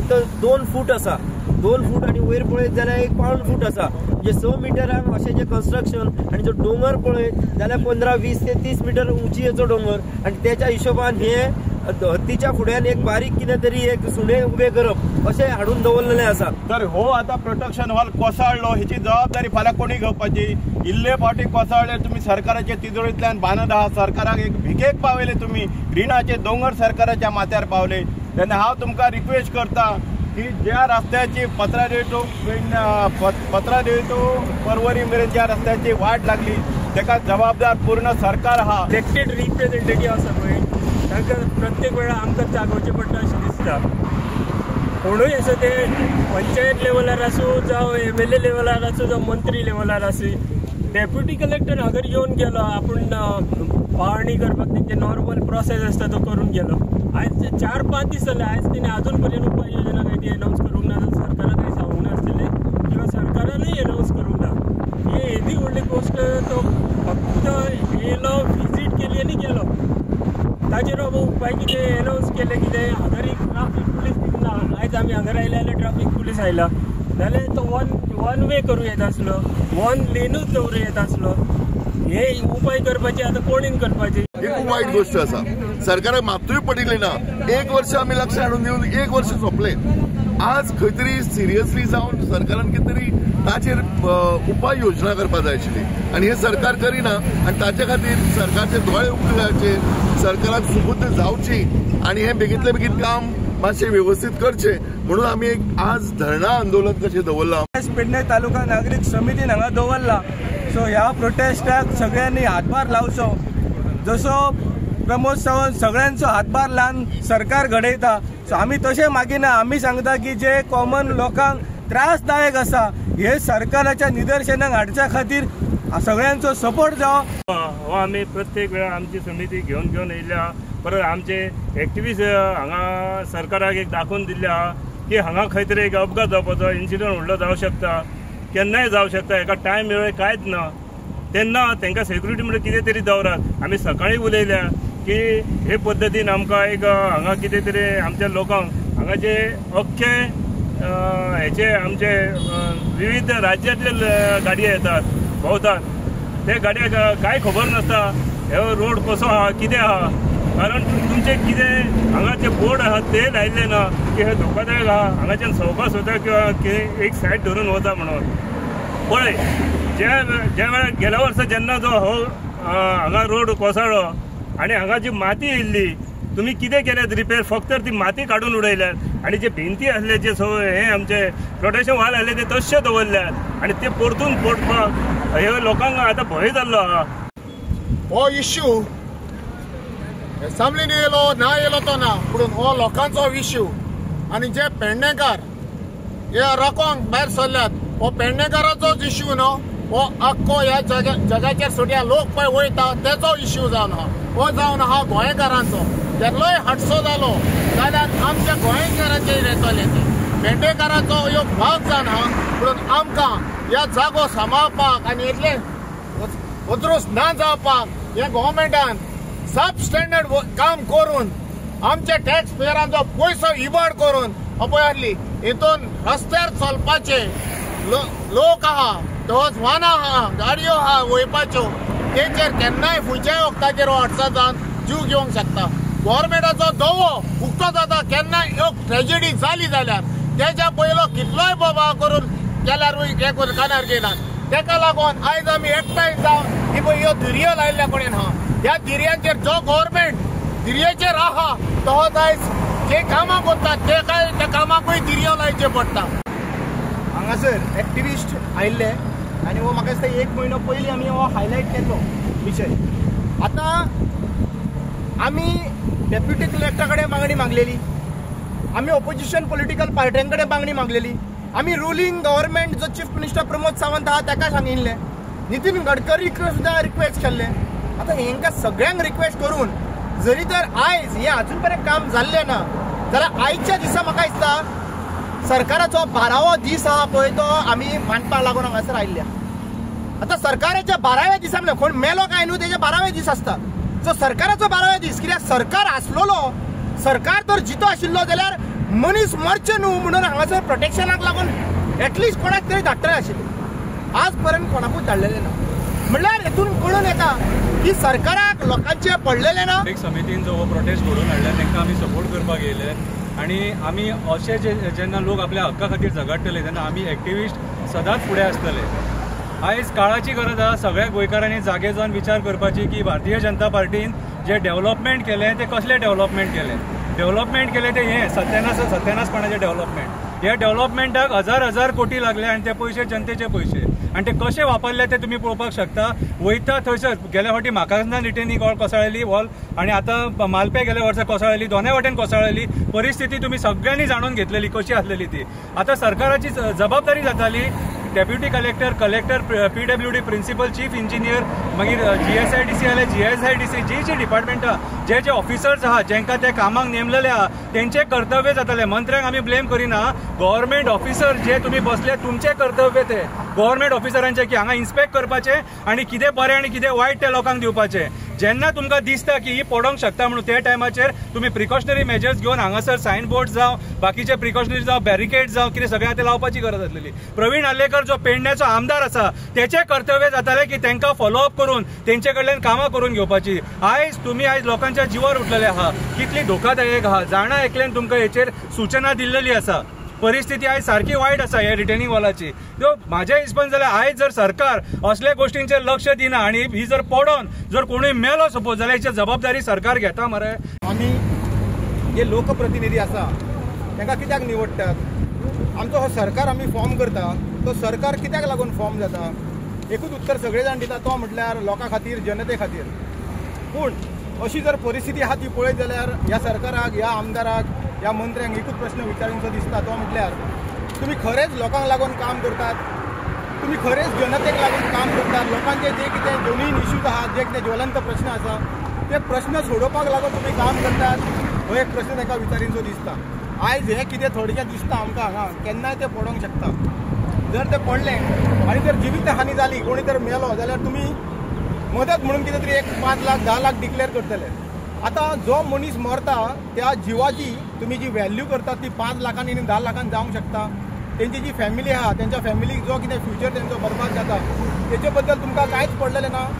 फक्त 2 फूट आसा, 2 फूट आणि वयर पळयत जाल्यार 1 पाऊण फूट आसा. म्हणजे 6 मिटरांक अशें जे कन्स्ट्रक्शन. आणि जो डोंगर पळयत जाल्यार 15, 20 ते 30 मिटर उंचयेचो डोंगर. आणि त्याच्या हिशोबान हे हत्तीच्या फुड्यान एक बारीक कितें तरी एक सुणे उबे करप अशें हाडून दवरलेलें आसा. तर हो आता प्रोटेक्शन वॉल कोसळ्ळो, हेची जबाबदारी फाल्यां कोणी घेवपाची? इल्ले फावटी कोसळ्ळे तुमी सरकाराच्या तिजोरींतल्यान बांदत आहा, सरकाराक एक भिकेक पावयले तुमी, रिणाचे दोंगर सरकाराच्या माथ्यार पावले. तेन्ना हांव तुमकां रिक्वेस्ट करता की ज्या रस्त्याची पत्रादेवी टू परवरी मेरेन ज्या रस्त्याची वाट लागली ताका जबाबदार पूर्ण सरकार आहा. इलेक्टेड रिप्रेझेंटेटिव्ह आसा पळय तांकां प्रत्येक वेळा आमकां जागोवचें पडटा अशें दिसता. कोणूय असो ते पंचायत लेवलार आसूं जावं MLA लेवलार आसूं जावं मंत्री लेवलार आसूं, डेप्युटी कलेक्टर हांगर येवन गेलो, आपूण पाहणी करपाक तेंचे नॉर्मल प्रोसेस आसता तो करून गेलो. आयज 4-5 दीस जाले, आयज तेणे अजून पर्यंत उपाय योजना काय ती अनाउन्स करूंक ना, सरकारान काही सांगूंक नासलेलें किंवा सरकारानूय अनाउन्स करूंक ना. ही येदी व्हडली गोश्ट. तो फक्त येयलो, व्हिजीट केली आनी गेलो. ताजेर उपाय कितें अनाउन्स केले कितें? हांगर एक ट्राफीक पुलीस दिना. आयज आमी हांगर आयले जाल्यार ट्राफीक पुलीस आयला जाल्यार तो वन वे करूं येता आसलो, 1 लेनूच दवरूं येता आसलो. हे उपाय करपाचे आतां कोणीन करपाचे? ही खूप वाईट गोष्ट आसा. सरकाराक मातूय पडिल्ली ना. 1 वर्ष आमी लक्ष हाडून दिवन 1 वर्ष सोंपले. आज खंय तरी सिरियसली जावन सरकारान कितें तरी ताचेर उपाय योजना करपाक जाय आशिल्ली आनी हे सरकार करिना. आनी ताचे खातीर सरकारचे दोळे उगडचे, सरकाराक सुबुद्ध जावची आनी हे बेगींतले बेगीन काम मातशें व्यवस्थित करचे म्हणून आमी एक आज धरणा आंदोलन कशें दवरलां. पेडणे तालुका नागरीक समितीन हांगा दवरला. सो ह्या प्रोटेस्टाक सगळ्यांनी हातभार लावचो. जसो प्रमोद सावंत सगळ्यांचो हातभार लावन सरकार घडयता, सो आमी तशें मागिना. आमी सांगता की जे कॉमन लोकांक त्रासदायक आसा हे सरकाराच्या निदर्शनाक हाडच्या खातीर सगळ्यांचो सपोर्ट जावो. हो आमी प्रत्येक वेळा आमची समिती घेवन येयल्या. परत आमचे एक्टिविस्ट हांगा सरकाराक एक दाखोवन दिल्ले आहा की हांगा खंय तरी एक अपघात जावपाचो, इन्सिडंट व्हडलो जावं शकता, केन्नाय जावं शकता, हेका टायम मेळ्ळो कांयच ना. तेन्ना तांकां सेक्युरिटी म्हणून कितें तरी दवरात. आमी सकाळीं उलयल्या की हे पद्दतीन आमकां एक हांगा कितें तरी आमच्या लोकांक हांगाचे अख्खे हेचे आमचे विविध राज्यांतले गाडयो येतात, भोंवतात. ते गाडयेक कांय खबर नासता हे रोड कसो आहा, कितें आहा. कारण तुमचे कितें हांगाचे बोर्ड आहात ते लायिल्ले ना की हे धोकादायक आहा, हांगाच्यान सवकास वता किंवा एक सायड धरून वता म्हणून. पळय ज्या वेळार गेल्या वर्सा जेन्ना जो हो हांगा रोड कोसळ्ळो आनी हांगा जी माती येयल्ली, तुमी कितें केल्यात रिपेर? फक्त ती माती काडून उडयल्यात आनी जे भिंती आसले जे हे आमचे प्रोटेक्शन वॉल आसले ते तशे दवरल्यात आनी ते परतून फोडपाक हे लोकांक आतां भंय जाल्लो आहा. हो इश्यू सांभळून येयलो ना येयलो तो ना, पूण हो लोकांचो इश्यू. आनी जे पेडणेकार हे राखोंक भायर सरल्यात, हो पेडणेकाराचोच इश्यू न्हू, हो आख्खो ह्या जगाचेर सगळ्या लोक पळय वयता तेचो इश्यू जावन आहा. हो जावन आहा गोंयकारांचो. केन्नोय हादसो जालो जाल्यार आमच्या गोंयकारांचेर येतले ते. पेडणेकाराचो ह्यो भाग जावन आहा. पूण आमकां ह्या जागो सांबाळपाक आनी इतले उद्रुस ना जावपाक ह्या गोव्हर्मेंटान सब स्टँडर्ड काम करून आमच्या टॅक्स पेयरांचो पयसो इबाड करून अपयली हितून रस्त्यार चलपाचे लोक आहा, तोच वाहनां आहा, गाडयो आहा वयपाच्यो, तेचेर केन्नाय फुडच्याय वखदाचेर अडचण जावन जीव घेवंक शकता. गोव्हर्मेंटाचो दवो उक्तो जाता केन्नाय एक ट्रेजेडी जाली जाल्यार तेच्या पयलो कितलोय बोबाळ करून केल्यारूय हे कानार घेनात. तेका लागून आयज आमी एकठांय जावन ही पळय ह्यो धिरयो लायिल्ल्या कडेन आहा. ह्या धिरयांचेर जो गोव्हर्मेंट धिरयेचेर आहा तो आयज जे कामां करतात त्या कामाकूय धिरयो लायचे पडटा. हांगासर एक्टिविस्ट आयिल्ले आनी हो म्हाका दिसता 1 म्हयनो पयलीं आमी हो हायलायट केल्लो विशय. आतां आमी डेप्युटी कलेक्टरा कडेन मागणी मागलेली, आमी ऑपोजिशन पॉलिटिकल पार्ट्यां कडेन मागणी मागलेली, आमी रुलींग गव्हर्मेंट जो चीफ मिनिस्टर प्रमोद सावंत आहा ताका सांगिल्लें, नितीन गडकरीक सुद्दां रिक्वेस्ट केल्लें. आतां हेंकां सगळ्यांक रिक्वेस्ट करून जरी तर आयज हे अजून पर्यंत काम जाल्लें ना जाल्यार आयच्या दिसा म्हाका दिसता सरकाराचो 12वो दीस आहा पळय तो आमी मांडपाक लागून हांगासर आयिल्ल्या. आतां सरकाराच्या 12व्या दिसा म्हणल्यार कोण मेलो काय न्हू तेजे 12वे दीस आसता. सो सरकाराचो 12वे दीस, कित्याक सरकार आसलोलो, सरकार जर जितो आशिल्लो जाल्यार मनीस मरचे न्हू म्हणून हांगासर प्रोटेक्शनाक लागून एटलिस्ट कोणाक तरी धाडटले आशिल्ले. आज पर्यंत कोणाकूच धाडलेले ना. म्हणल्यार हेतून कळून येता की सरकाराक लोकांचे पडलेले ना. एक समितीन जो प्रोटेस्ट घडोवन हाडला तांकां आमी सपोर्ट करपाक येयले आनी आमी अशे जेन्ना लोक आपल्या हक्का खातीर झगडटले तेन्ना आमी एक्टिविस्ट सदांच फुडें आसतले. आयज काळाची गरज आसा सगळ्या गोंयकारांनी जागे जावन विचार करपाची की भारतीय जनता पार्टीन जे डेव्हलपमेंट केलें ते कसलें डेव्हलपमेंट केलें ते हें सत्यानासपणाचें डेव्हलपमेंट. ह्या डेव्हलपमेंटाक हजार कोटी लागले आनी ते पयशे जनतेचे पयशे आनी ते कशे वापरले ते तुमी पळोवपाक शकता. वयता थंयसर गेल्या फावटी म्हाका रिटेनी कोसळ्ळी वॉल आनी आतां मालपे गेल्या वर्सा कोसळ्ळी, दोनूय वाटेन कोसळ्ळी. परिस्थिती तुमी सगळ्यांनी जाणून घेतलेली कशी आसलेली ती. आतां सरकाराची जबाबदारी जाताली deputy collector PWD principal chief engineer मागीर GSIDC आले GSIDC जी डिपार्टमेंटां जे ऑफिसर्स आहा जेंकां ते कामाक नेमलेले आहा तेंचे कर्तव्य जाताले. मंत्र्यांक आमी ब्लेम करिना. गव्हर्मेंट ऑफिसर जे तुमी बसले तुमचे कर्तव्य ते गव्हर्मेंट ऑफिसरांचे की हांगा इन्स्पेक्ट करपाचे आनी कितें बरें आनी कितें वायट ते लोकांक दिवपाचे. जेन्ना तुमकां दिसता की ही पडोंक शकता म्हणून ते टायमाचेर तुमी प्रिकॉशनरी मेजर्स घेवन हांगासर सायन बोर्ड जावं बाकीचे प्रिकॉशनरी जावं बॅरिकेड जावं कितें सगळें ते लावपाची गरज आसलेली. प्रवीण आल्लेकर जो पेडण्याचो आमदार आसा तेचे कर्तव्य जाताले की तांकां फॉलोअप करून तेंचे कडल्यान कामां करून घेवपाची. आयज लोकांच्या जिवार उठलेले आहा. कितली धोकादायक आहा जाणा एकल्यान तुमकां हेचेर सूचना दिल्लेली आसा. परिस्थिती आयज सारकी वायट आसा ह्या रिटर्निंग वॉलाची. त्यो म्हाज्या हिसपान जाल्यार आयज जर सरकार असल्या गोष्टींचेर लक्ष दिना आनी ही जर पडोन जर कोणूय मेलो सपोज जाल्यार हेची जबाबदारी सरकार घेता मरे. आमी जे लोकप्रतिनिधी आसा तांकां कित्याक निवडटात? आमचो हो सरकार आमी फॉर्म करता तो सरकार कित्याक लागून फॉर्म जाता? एकूच उत्तर सगळे जाण दिता तो म्हटल्यार लोकां खातीर जनते खातीर. पूण अशी जर परिस्थिती आहा ती पळयत जाल्यार ह्या सरकाराक ह्या आमदाराक ह्या मंत्र्यांक एकूच प्रश्न विचारूंचो दिसता तो म्हटल्यार तुमी खरेंच लोकांक लागून काम करतात? तुमी खरेंच जनतेक लागून काम करतात? लोकांचे जे कितें दोनूय इश्यूज आहात जे कितें ज्वलंत प्रश्न आसा ते प्रश्न सोडोवपाक लागून तुमी काम करतात? हो एक प्रश्न ताका विचारींचो दिसता. आयज हे कितें थोडक्यात दिसता आमकां हांगा केन्नाय ते पडोंक शकता. जर ते पडलें आनी जर जिवीत हानी जाली कोणी तर मेलो जाल्यार तुमी मदत म्हणून कितें तरी 5 लाख 10 लाख डिक्लेअर करतले. आता जो मनीस मरता त्या जिवाची तुम्ही जी व्हॅल्यू करता ती 5 लाखांनी आणि 10 लाखांनी जावंक शकता. त्यांची जी फॅमिली आहा त्यांच्या फॅमिलीक जो कितें फ्युचर त्यांचो बरबाद जाता तेचे बद्दल तुमकां कांयच पडलेलें ना.